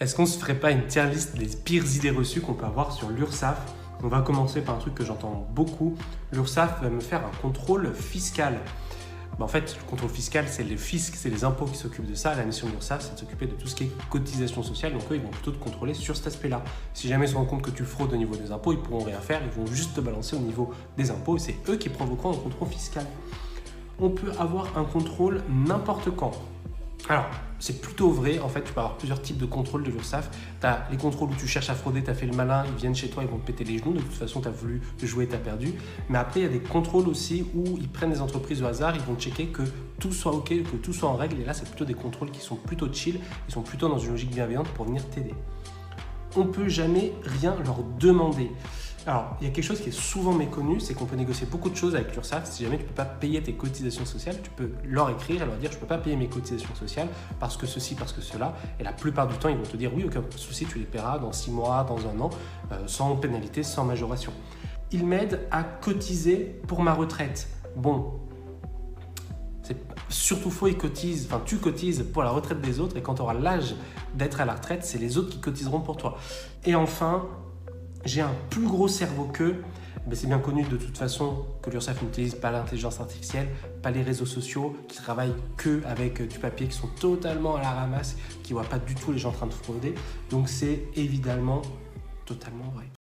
Est-ce qu'on se ferait pas une tier list des pires idées reçues qu'on peut avoir sur l'URSSAF? On va commencer par un truc que j'entends beaucoup. L'URSSAF va me faire un contrôle fiscal. En fait, le contrôle fiscal, c'est les fiscs, c'est les impôts qui s'occupent de ça. La mission de l'URSSAF, c'est de s'occuper de tout ce qui est cotisation sociale. Donc eux, ils vont plutôt te contrôler sur cet aspect-là. Si jamais ils se rendent compte que tu fraudes au niveau des impôts, ils pourront rien faire. Ils vont juste te balancer au niveau des impôts. Et c'est eux qui provoqueront un contrôle fiscal. On peut avoir un contrôle n'importe quand. Alors, c'est plutôt vrai, en fait, tu peux avoir plusieurs types de contrôles de l'URSSAF. Tu as les contrôles où tu cherches à frauder, tu as fait le malin, ils viennent chez toi, ils vont te péter les genoux, de toute façon, tu as voulu jouer, tu as perdu. Mais après, il y a des contrôles aussi où ils prennent des entreprises au hasard, ils vont checker que tout soit OK, que tout soit en règle. Et là, c'est plutôt des contrôles qui sont plutôt chill, ils sont plutôt dans une logique bienveillante pour venir t'aider. On ne peut jamais rien leur demander. Alors, il y a quelque chose qui est souvent méconnu, c'est qu'on peut négocier beaucoup de choses avec l'URSSAF. Si jamais tu ne peux pas payer tes cotisations sociales, tu peux leur écrire et leur dire « je ne peux pas payer mes cotisations sociales parce que ceci, parce que cela ». Et la plupart du temps, ils vont te dire « oui, aucun souci, tu les paieras dans 6 mois, dans 1 an, sans pénalité, sans majoration ». Ils m'aident à cotiser pour ma retraite. Bon, c'est surtout faux, ils cotisent, enfin tu cotises pour la retraite des autres et quand tu auras l'âge d'être à la retraite, c'est les autres qui cotiseront pour toi. Et enfin, j'ai un plus gros cerveau qu'eux. Mais c'est bien connu de toute façon que l'URSSAF n'utilise pas l'intelligence artificielle, pas les réseaux sociaux, qui travaillent que avec du papier, qui sont totalement à la ramasse, qui ne voient pas du tout les gens en train de frauder. Donc c'est évidemment totalement vrai.